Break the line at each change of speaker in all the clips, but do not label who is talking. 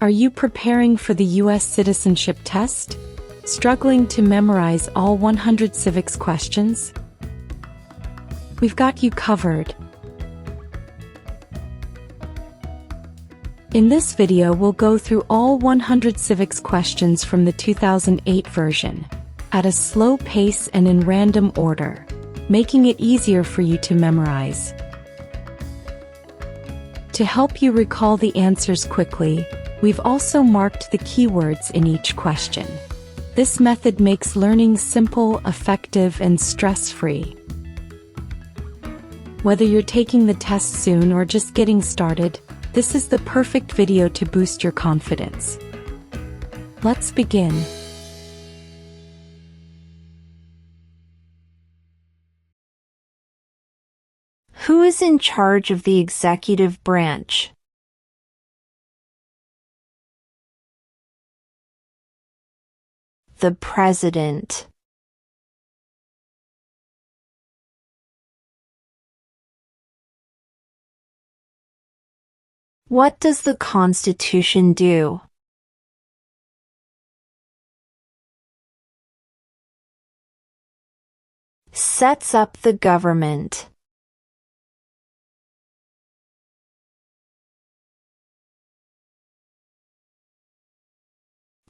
Are you preparing for the U.S. Citizenship Test? Struggling to memorize all 100 civics questions? We've got you covered. In this video, we'll go through all 100 civics questions from the 2008 version, at a slow pace and in random order, making it easier for you to memorize. To help you recall the answers quickly, we've also marked the keywords in each question. This method makes learning simple, effective, and stress-free. Whether you're taking the test soon or just getting started, this is the perfect video to boost your confidence. Let's begin.
Who is in charge of the executive branch? The President. What does the Constitution do? Sets up the government.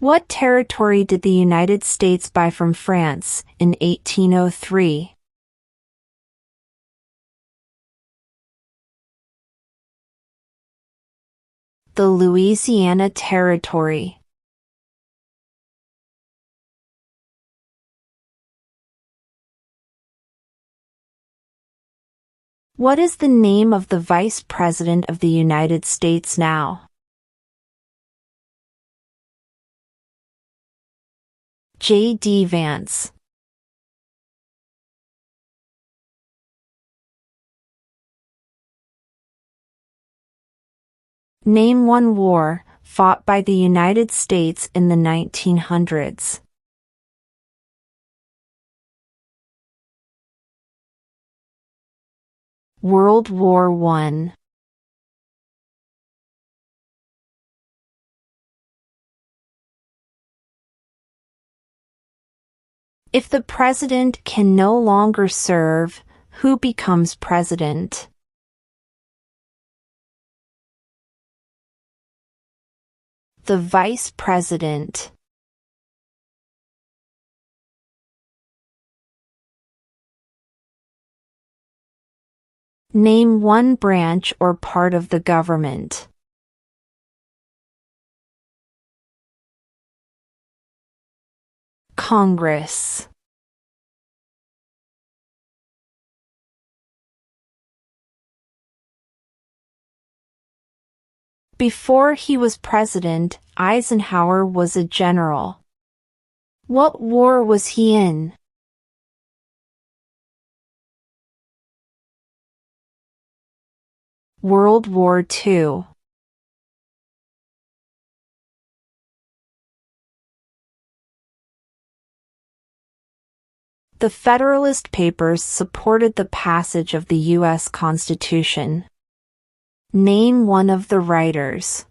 What territory did the United States buy from France in 1803? The Louisiana Territory. What is the name of the Vice President of the United States now? J.D. Vance. Name one war fought by the United States in the 1900s. World War I. If the president can no longer serve, who becomes president? The vice president. Name one branch or part of the government. Congress. Before he was president, Eisenhower was a general. What war was he in? World War II. The Federalist Papers supported the passage of the U.S. Constitution. Name one of the writers.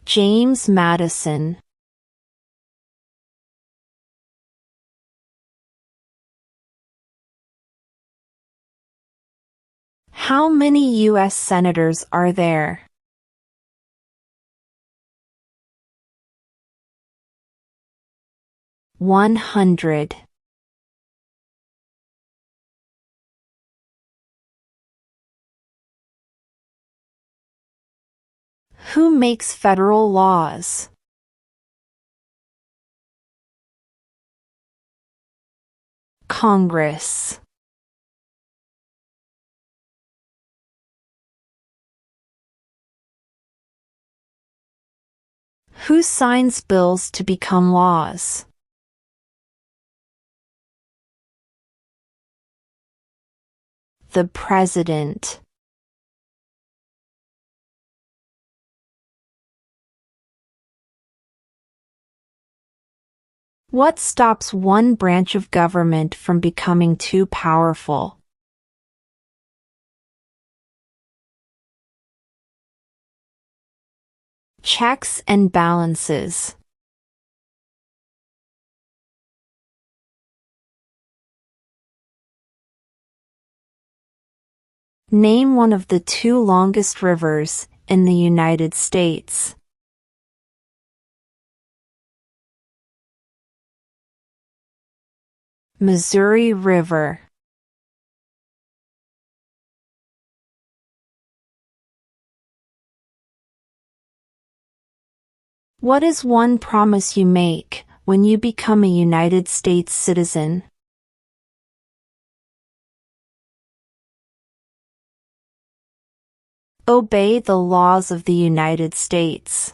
James Madison. How many U.S. senators are there? $100. Who makes federal laws? Congress. Who signs bills to become laws? The President. What stops one branch of government from becoming too powerful? Checks and balances. Name one of the two longest rivers in the United States. Missouri River. What is one promise you make when you become a United States citizen? Obey the laws of the United States.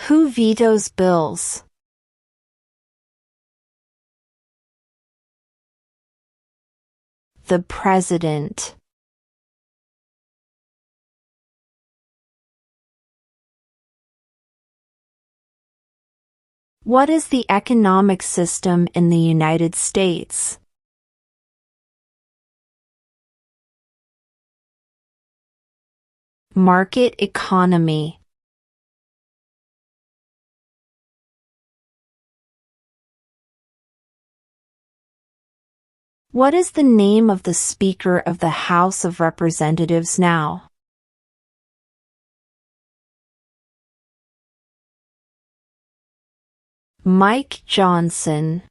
Who vetoes bills? The President. What is the economic system in the United States? Market economy. What is the name of the Speaker of the House of Representatives now? Mike Johnson.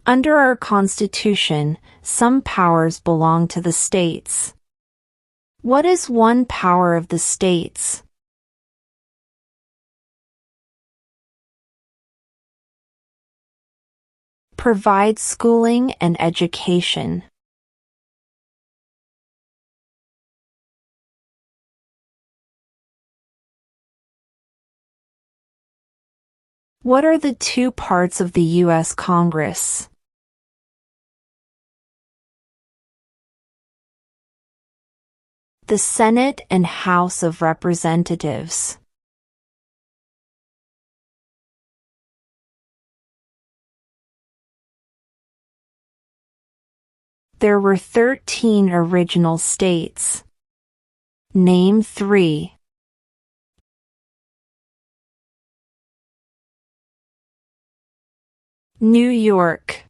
Under our Constitution, some powers belong to the states. What is one power of the states? Provide schooling and education. What are the two parts of the U.S. Congress? The Senate and House of Representatives. There were 13 original states. Name 3. New York,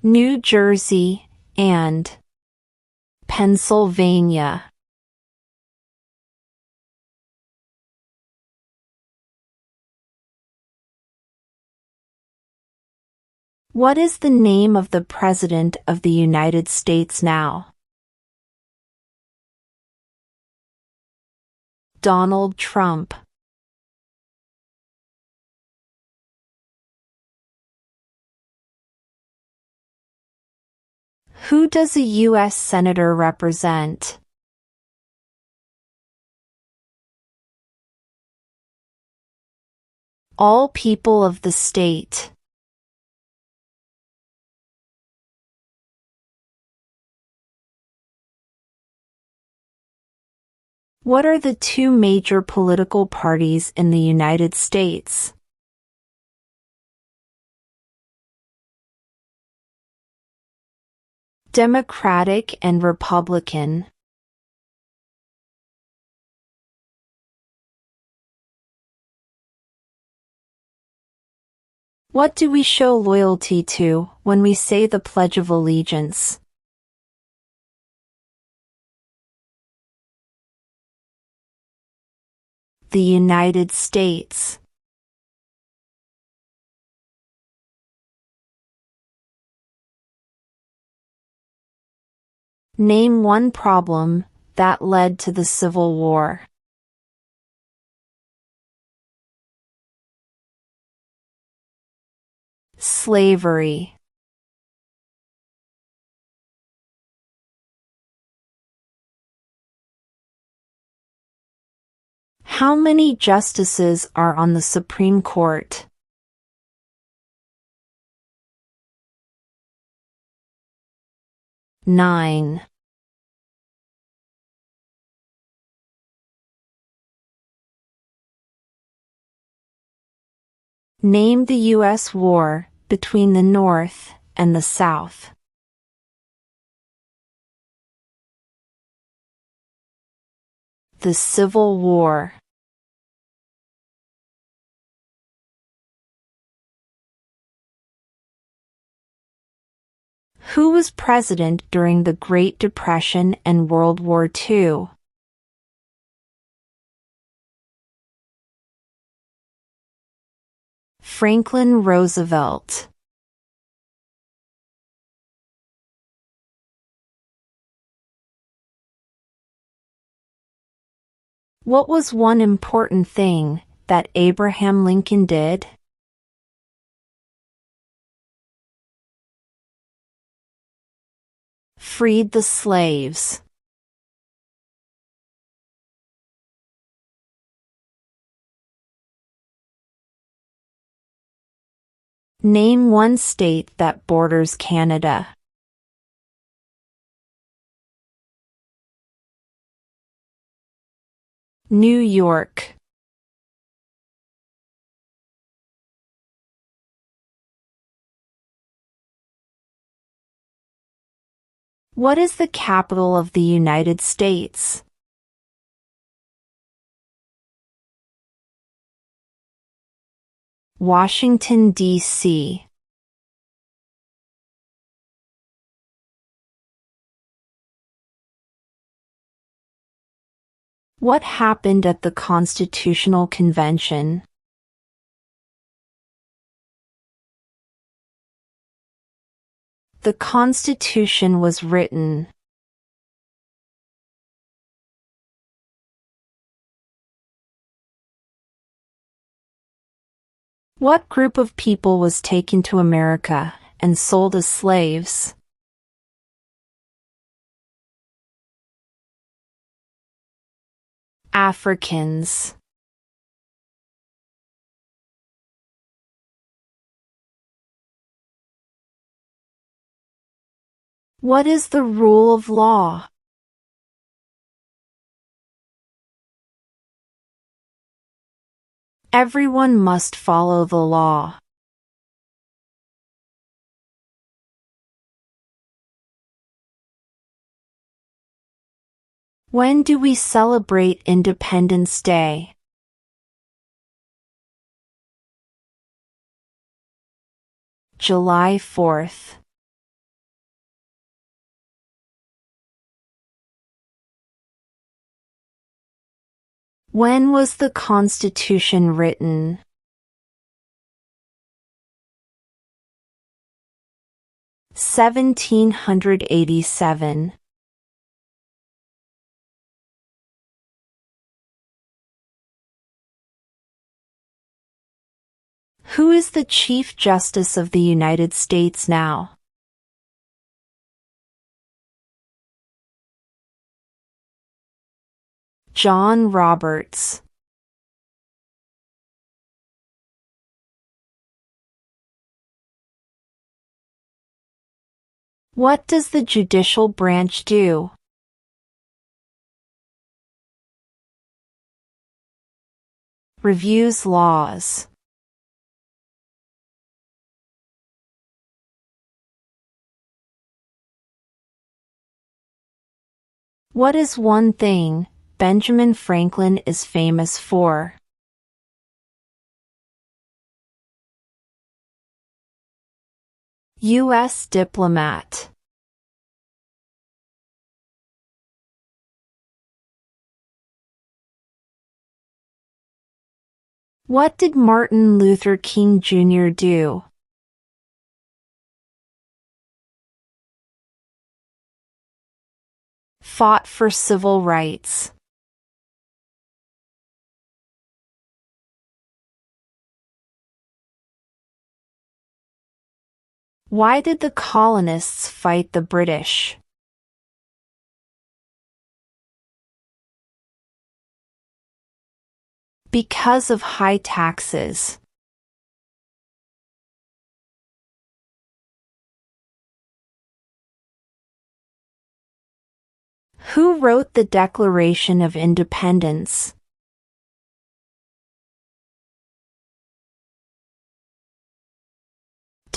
New Jersey, and Pennsylvania. What is the name of the President of the United States now? Donald Trump. Who does a U.S. Senator represent? All people of the state. What are the two major political parties in the United States? Democratic and Republican. What do we show loyalty to when we say the Pledge of Allegiance? The United States. Name one problem that led to the Civil War. Slavery. How many justices are on the Supreme Court? 9. Name the U.S. war between the North and the South. The Civil War. Who was president during the Great Depression and World War II? Franklin Roosevelt. What was one important thing that Abraham Lincoln did? Freed the slaves. Name one state that borders Canada. New York. What is the capital of the United States? Washington, D.C. What happened at the Constitutional Convention? The Constitution was written. What group of people was taken to America and sold as slaves? Africans. What is the rule of law? Everyone must follow the law. When do we celebrate Independence Day? July 4th. When was the Constitution written? (1787). Who is the Chief Justice of the United States now? John Roberts. What does the judicial branch do? Reviews laws. What is one thing Benjamin Franklin is famous for? U.S. diplomat. What did Martin Luther King Jr. do? Fought for civil rights. Why did the colonists fight the British? Because of high taxes. Who wrote the Declaration of Independence?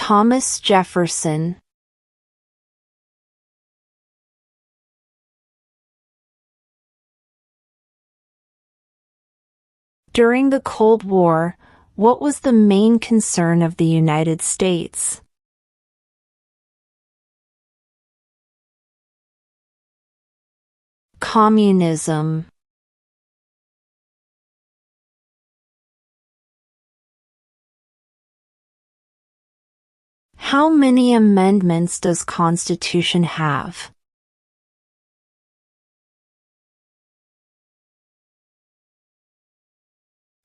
Thomas Jefferson. During the Cold War, what was the main concern of the United States? Communism. How many amendments does Constitution have?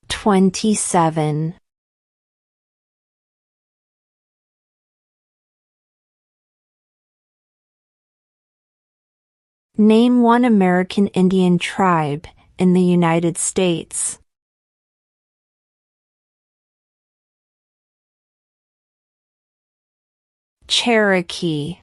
27. Name one American Indian tribe in the United States. Cherokee.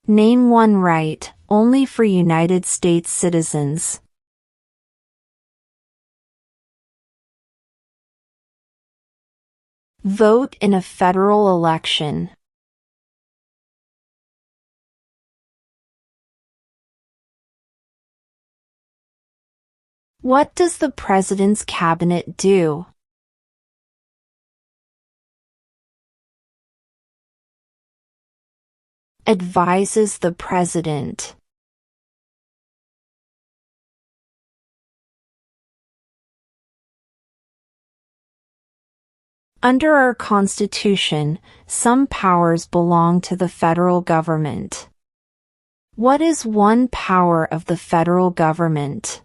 Name one right only for United States citizens. Vote in a federal election. What does the President's Cabinet do? Advises the President. Under our Constitution, some powers belong to the federal government. What is one power of the federal government?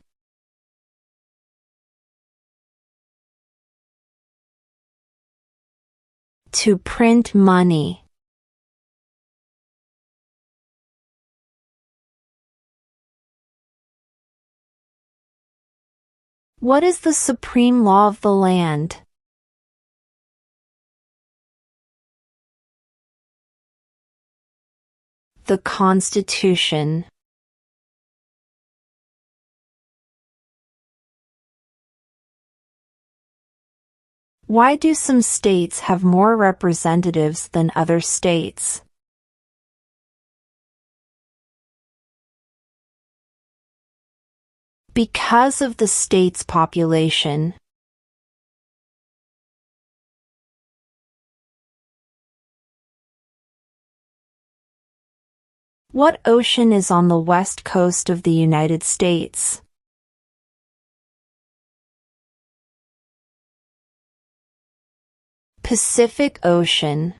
To print money. What is the supreme law of the land? The Constitution. Why do some states have more representatives than other states? Because of the state's population. What ocean is on the west coast of the United States? Pacific Ocean.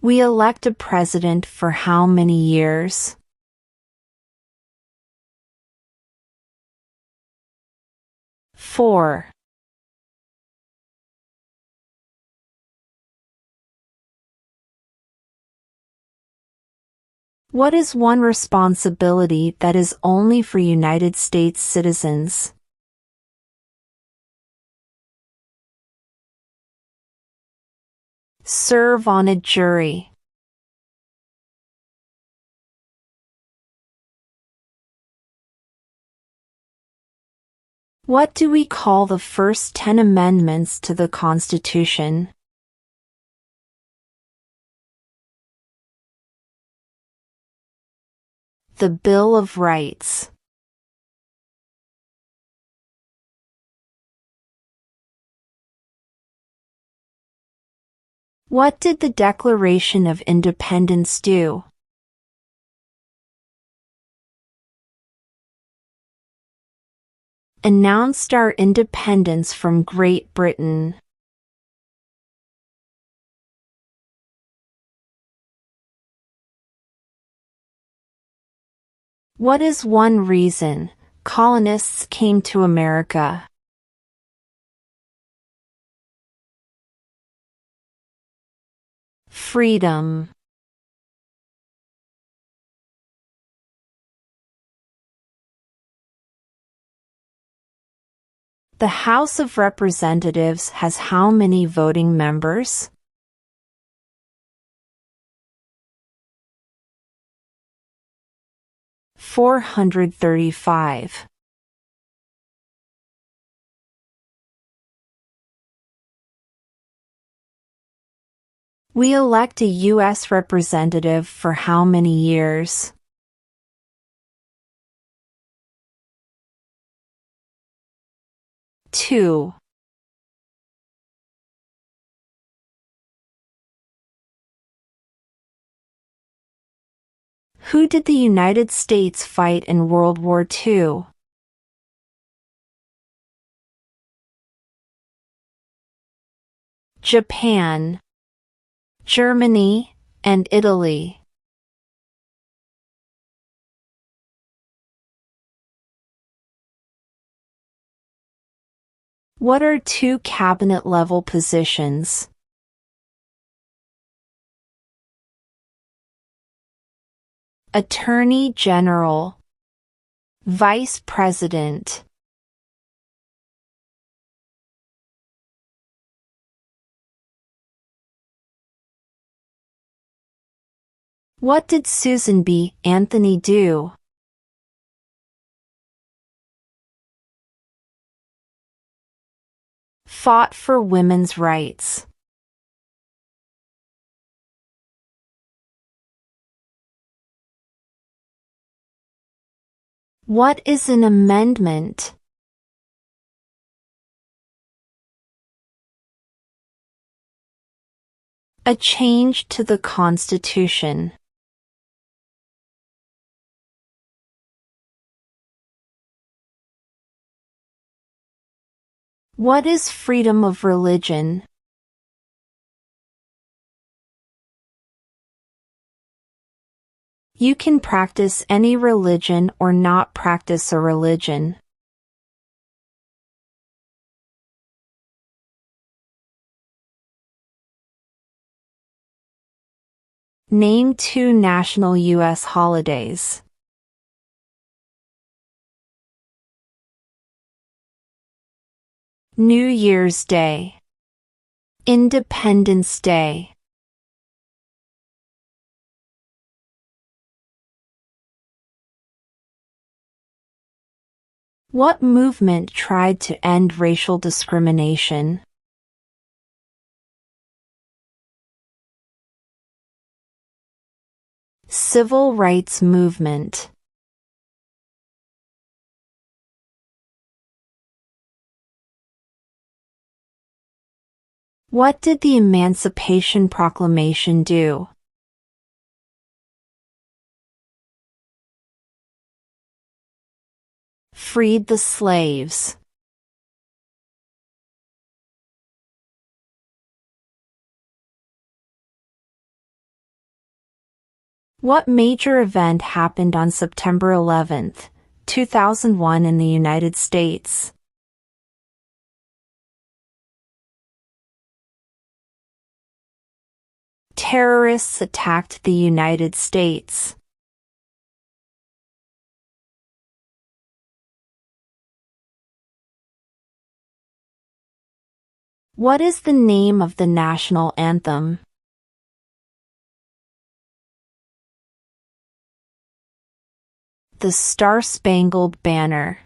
We elect a president for how many years? 4. What is one responsibility that is only for United States citizens? Serve on a jury. What do we call the first 10 amendments to the Constitution? The Bill of Rights. What did the Declaration of Independence do? Announced our independence from Great Britain. What is one reason colonists came to America? Freedom. The House of Representatives has how many voting members? 435. We elect a U.S. representative for how many years? 2. Who did the United States fight in World War II? Japan, Germany, and Italy. What are two cabinet-level positions? Attorney General, Vice President. What did Susan B. Anthony do? Fought for women's rights. What is an amendment? A change to the Constitution. What is freedom of religion? You can practice any religion or not practice a religion. Name two national U.S. holidays. New Year's Day, Independence Day. What movement tried to end racial discrimination? Civil rights movement. What did the Emancipation Proclamation do? Freed the slaves. What major event happened on September 11, 2001 in the United States? Terrorists attacked the United States. What is the name of the national anthem? The Star-Spangled Banner.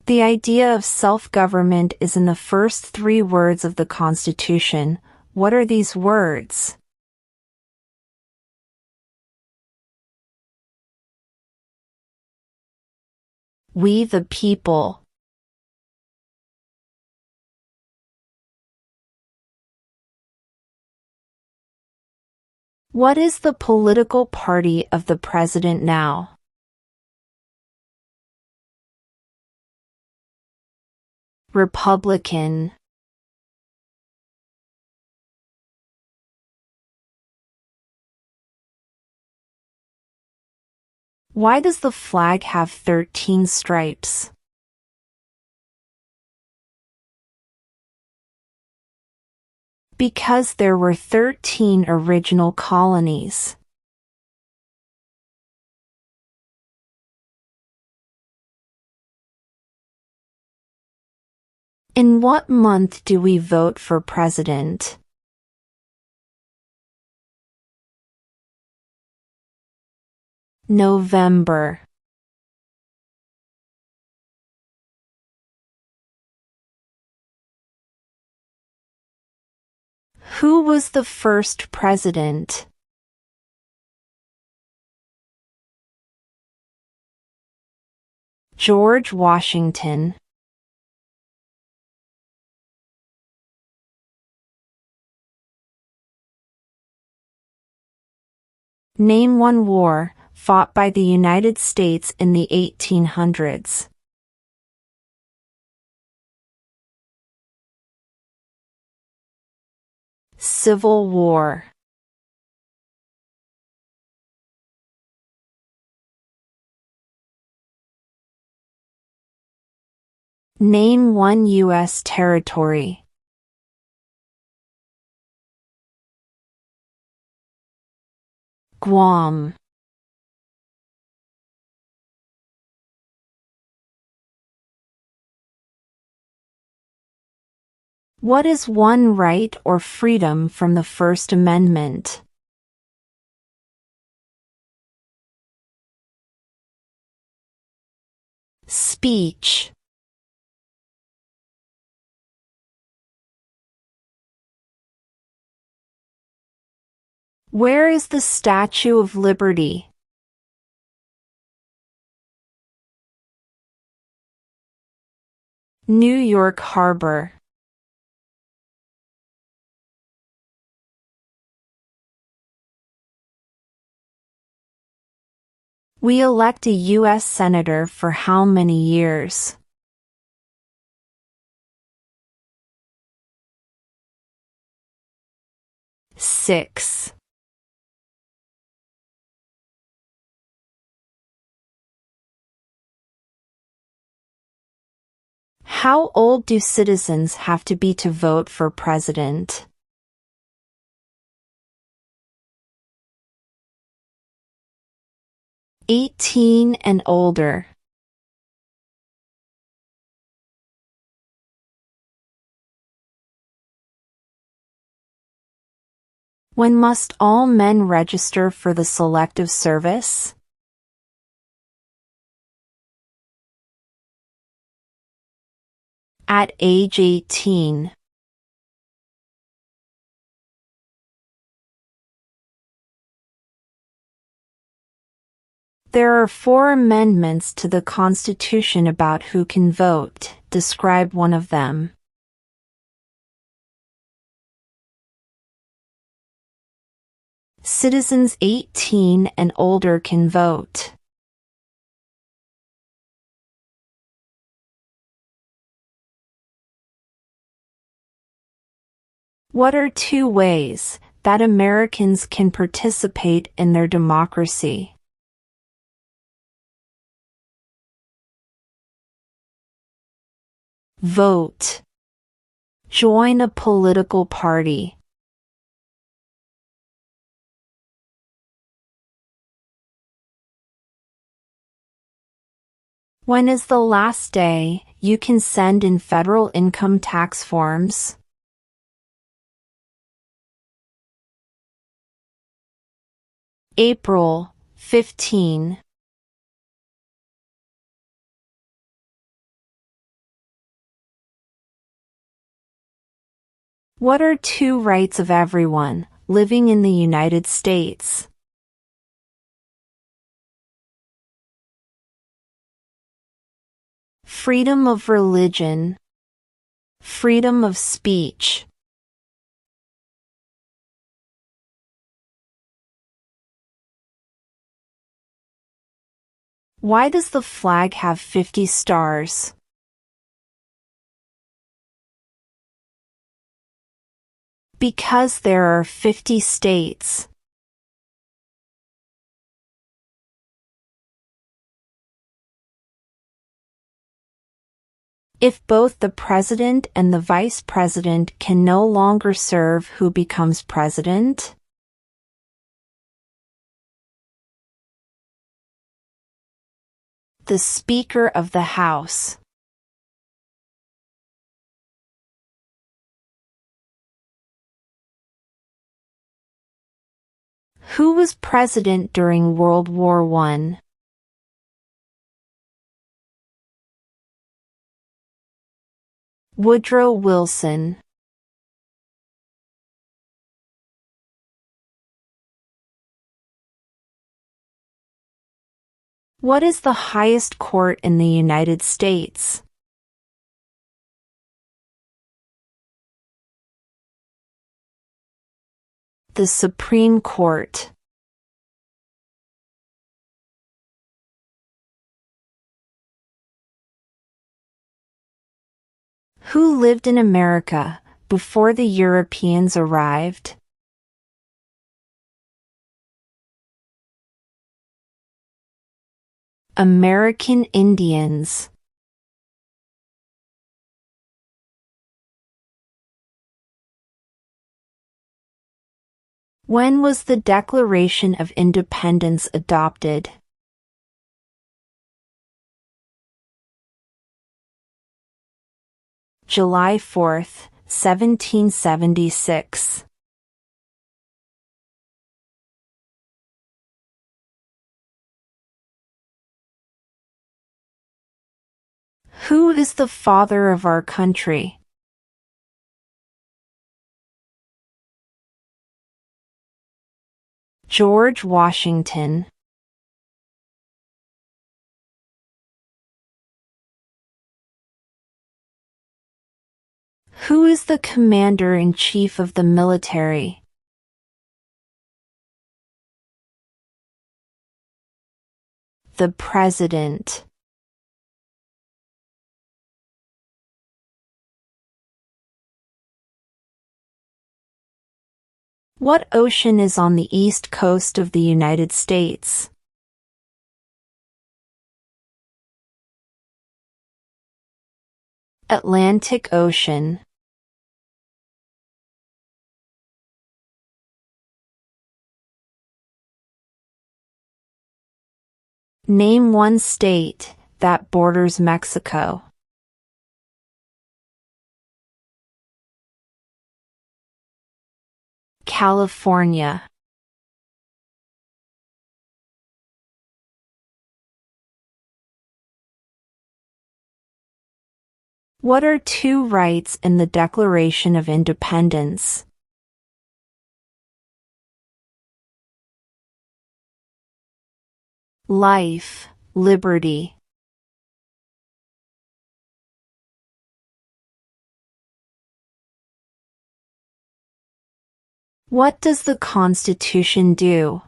The idea of self-government is in the first three words of the Constitution. What are these words? We the people. What is the political party of the president now? Republican. Why does the flag have 13 stripes? Because there were 13 original colonies. In what month do we vote for president? November. Who was the first president? George Washington. Name one war fought by the United States in the 1800s. Civil War. Name one U.S. territory. Guam. What is one right or freedom from the First Amendment? Speech. Where is the Statue of Liberty? New York Harbor. We elect a U.S. Senator for how many years? Six. How old do citizens have to be to vote for president? 18 and older. When must all men register for the Selective Service? At age 18. There are 4 amendments to the Constitution about who can vote. Describe one of them. Citizens 18 and older can vote. What are 2 ways that Americans can participate in their democracy? Vote. Join a political party. When is the last day you can send in federal income tax forms? April 15. What are 2 rights of everyone living in the United States? Freedom of religion. Freedom of speech. Why does the flag have 50 stars? Because there are 50 states. If both the president and the vice president can no longer serve, who becomes president? The Speaker of the House. Who was president during World War I? Woodrow Wilson. What is the highest court in the United States? The Supreme Court. Who lived in America before the Europeans arrived? American Indians. When was the Declaration of Independence adopted? July 4, 1776. Who is the father of our country? George Washington. Who is the commander-in-chief of the military? The President. What ocean is on the east coast of the United States? Atlantic Ocean. Name one state that borders Mexico. California. What are two rights in the Declaration of Independence? Life, liberty. What does the Constitution do?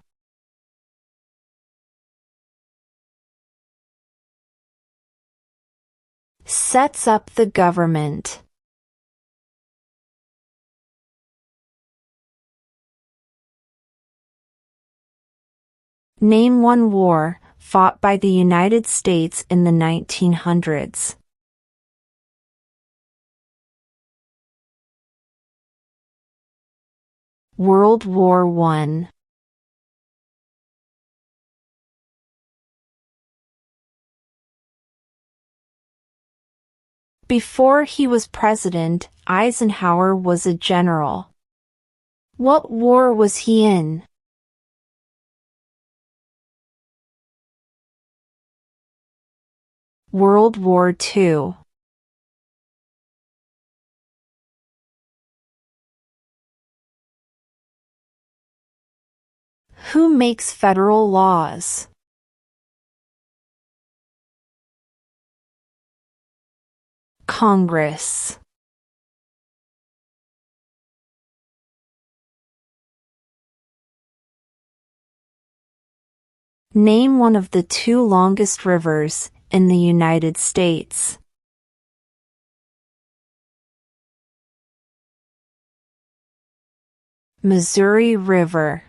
Sets up the government. Name one war fought by the United States in the 1900s. World War I. Before he was president, Eisenhower was a general. What war was he in? World War II. Who makes federal laws? Congress. Name one of the two longest rivers in the United States. Missouri River.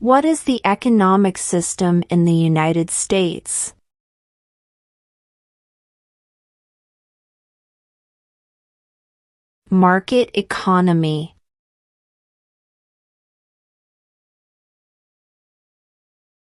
What is the economic system in the United States? Market economy.